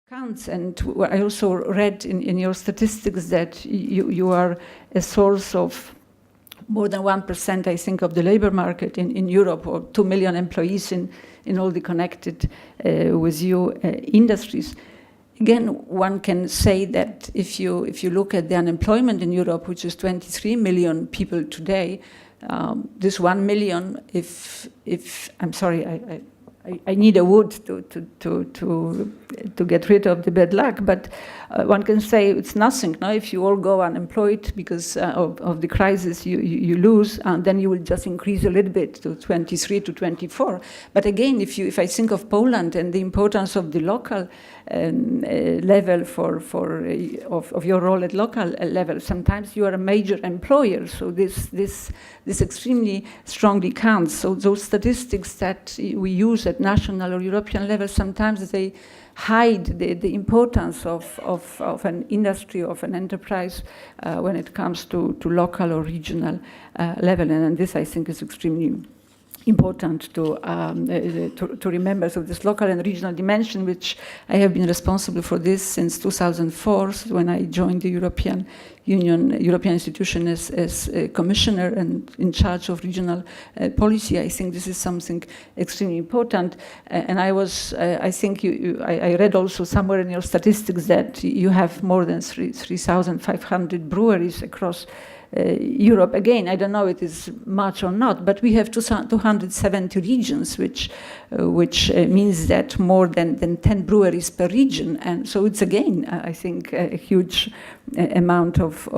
counts. And I also read in your statistics that you are a source of more than 1%, I think, of the labor market in Europe, or 2 million employees in all the connected with you industries. Again, one can say that if you look at the unemployment in Europe, which is 23 million people today, this 1 million, if I'm sorry, I need a wood to get rid of the bad luck, but one can say it's nothing. No? If you all go unemployed because of the crisis you lose, then you will just increase a little bit to 23 to 24. But again, if I think of Poland and the importance of the local level of your role at local level, sometimes you are a major employer. So this extremely strongly counts. So those statistics that we use at national or European level, sometimes they hide the importance of an industry, of an enterprise when it comes to local or regional level. And this, I think, is extremely important to remember. So this local and regional dimension, which I have been responsible for this since 2004, when I joined the European Union, European institution as a commissioner and in charge of regional policy. I think this is something extremely important. And I read also somewhere in your statistics that you have more than 3,500 breweries across Europe. Again, I don't know if it is much or not, but we have 270 regions, which means that more than 10 breweries per region. And so it's, again, I think, a huge amount of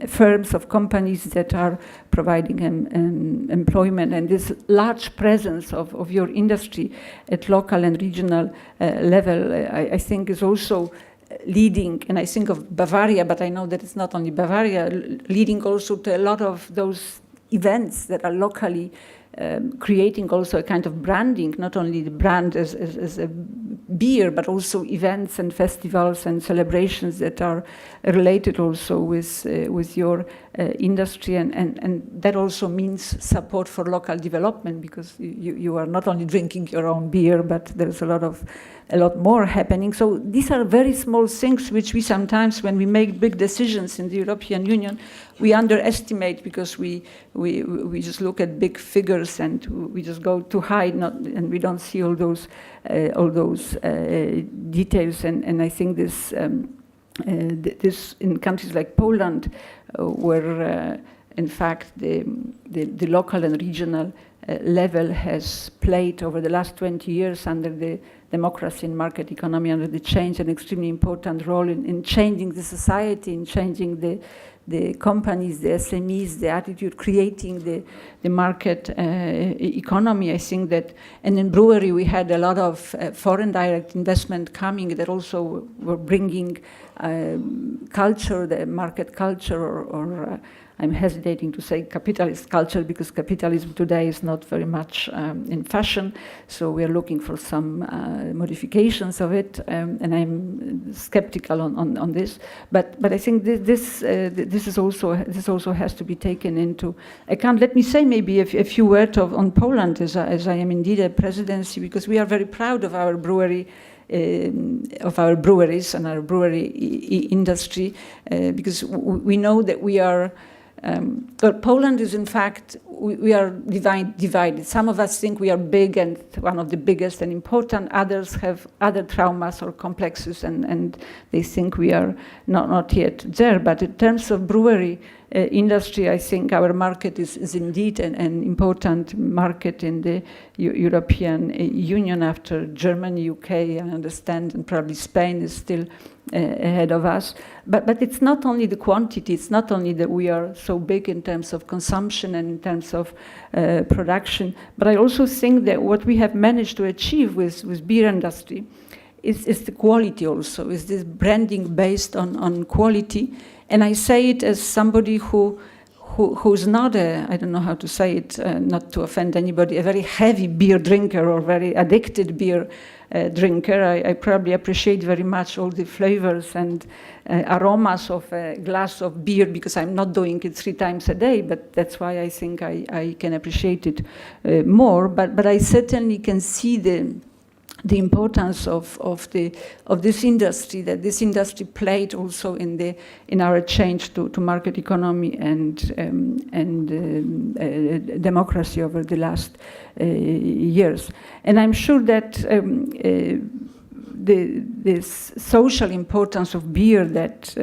firms, of companies that are providing employment. And this large presence of your industry at local and regional level, I think, is also leading, and I think of Bavaria, but I know that it's not only Bavaria, leading also to a lot of those events that are locally creating also a kind of branding, not only the brand as a beer, but also events and festivals and celebrations that are related also with your industry, and that also means support for local development, because you are not only drinking your own beer, but there's a lot more happening. So these are very small things which we sometimes, when we make big decisions in the European Union, we underestimate, because we just look at big figures and we just go too high, and we don't see all those details. And I think this in countries like Poland, where in fact the local and regional level has played over the last 20 years under the democracy and market economy, under the change, an extremely important role in changing the society, in changing the companies, the SMEs, the attitude, creating the market economy. I think that, and in brewery we had a lot of foreign direct investment coming that also were bringing culture, the market culture, or I'm hesitating to say capitalist culture, because capitalism today is not very much in fashion. So we are looking for some modifications of it, and I'm skeptical on this. But I think this also has to be taken into account. Let me say maybe a few words on Poland, as I am indeed a presidency, because we are very proud of our brewery. Of our breweries and our brewery industry, because we know that we are. But Poland is, in fact, we are divided. Some of us think we are big and one of the biggest and important. Others have other traumas or complexes, and they think we are not yet there. But in terms of brewery industry, I think our market is indeed an important market in the European Union, after Germany, UK, I understand, and probably Spain is still ahead of us. But it's not only the quantity, it's not only that we are so big in terms of consumption and in terms of production, but I also think that what we have managed to achieve with beer industry is the quality also, is this branding based on quality. And I say it as somebody who's not I don't know how to say it, not to offend anybody, a very heavy beer drinker or very addicted beer drinker. I probably appreciate very much all the flavors and aromas of a glass of beer, because I'm not doing it 3 times a day, but that's why I think I can appreciate it more. But I certainly can see the importance of this industry, that this industry played also in our change to market economy and democracy over the last years. And I'm sure that this social importance of beer that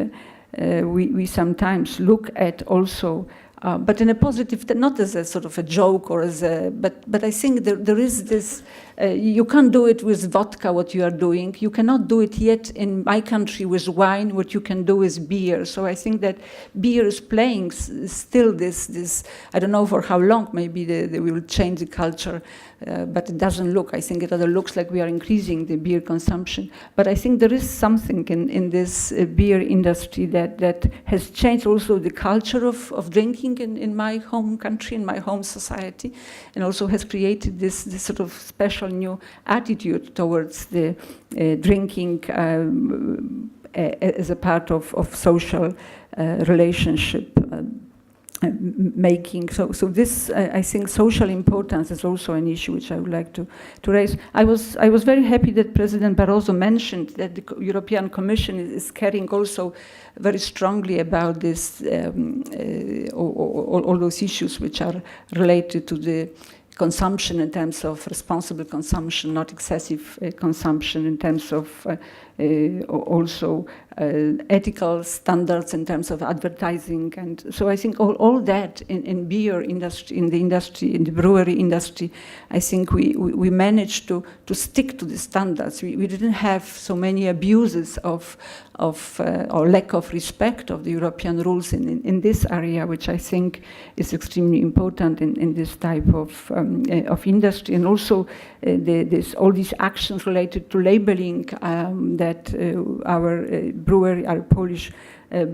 we sometimes look at also, but in a positive, not as a sort of a joke or as a, but I think there is this, you can't do it with vodka what you are doing. You cannot do it yet in my country with wine, what you can do with beer. So I think that beer is playing still this, I don't know for how long, maybe they will change the culture, but it doesn't look, I think it rather looks like we are increasing the beer consumption. But I think there is something in this beer industry that has changed also the culture of drinking in my home country, in my home society, and also has created this sort of special new attitude towards the drinking as a part of social relationship making. So this, I think, social importance is also an issue which I would like to raise. I was very happy that President Barroso mentioned that the European Commission is caring also very strongly about this, all those issues which are related to the consumption in terms of responsible consumption, not excessive consumption, in terms of also ethical standards in terms of advertising. And so I think all that in beer industry, in the brewery industry, I think we managed to stick to the standards. We didn't have so many abuses of or lack of respect of the European rules in this area, which I think is extremely important in this type of industry. And also all these actions related to labeling that our brewery, our Polish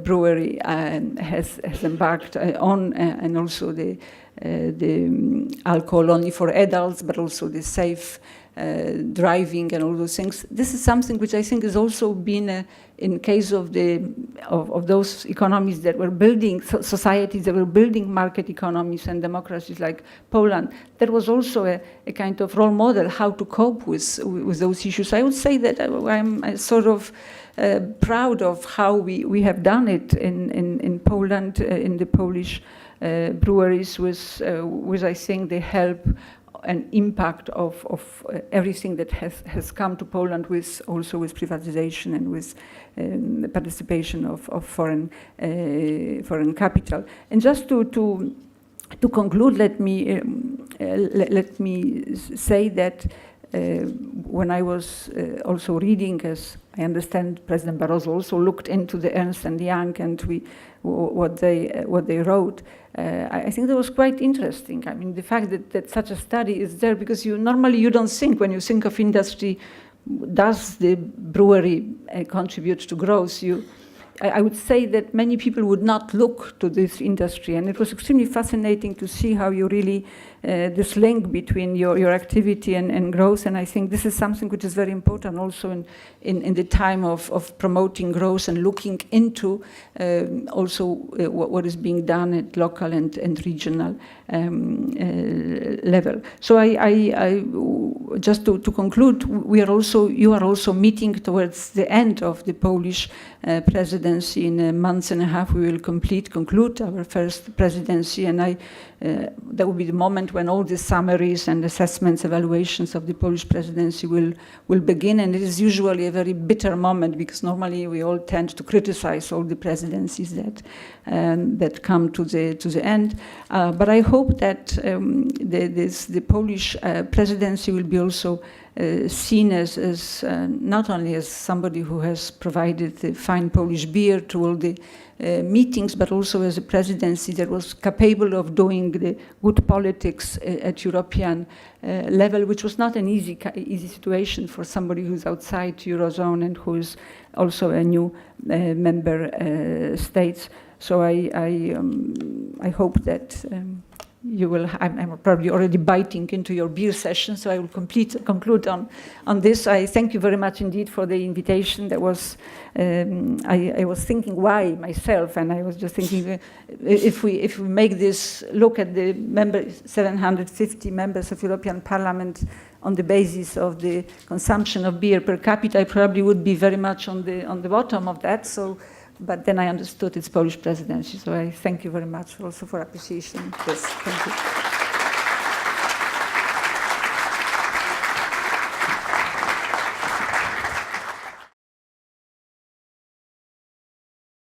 brewery has embarked on, and also the alcohol only for adults, but also the safe driving and all those things. This is something which I think has also been in case of those economies that were building societies that were building market economies and democracies like Poland. That was also a kind of role model how to cope with those issues. I would say that I'm sort of proud of how we have done it in Poland, in the Polish breweries, with I think the help and impact of everything that has come to Poland, with also with privatization and with participation of foreign capital. And just to conclude, let me say that when I was also reading, as I understand, President Barroso also looked into the Ernst & Young and what they wrote. I think that was quite interesting. I mean, the fact that such a study is there, because normally you don't think, when you think of industry, does the brewery contribute to growth? I would say that many people would not look to this industry, and it was extremely fascinating to see how you really this link between your activity and growth. And I think this is something which is very important also in the time of promoting growth and looking into also what is being done at local and regional level. So I just to conclude, you are also meeting towards the end of the Polish presidency. In a month and a half we will conclude our first presidency, and that will be the moment when all the summaries and assessments, evaluations of the Polish presidency will begin. And it is usually a very bitter moment, because normally we all tend to criticize all the presidencies that come to the end. But I hope that the Polish presidency will be also seen as not only as somebody who has provided the fine Polish beer to all the meetings, but also as a presidency that was capable of doing the good politics at European level, which was not an easy situation for somebody who's outside Eurozone and who is also a new member state. So I hope that you will. I'm probably already biting into your beer session, so I will conclude on this. I thank you very much indeed for the invitation. That was I was thinking why myself, and I was just thinking if we make this look at the 750 members of European Parliament on the basis of the consumption of beer per capita, I probably would be very much on the bottom of that. So. But then I understood it's Polish presidency, so I thank you very much also for appreciation. Yes, thank you.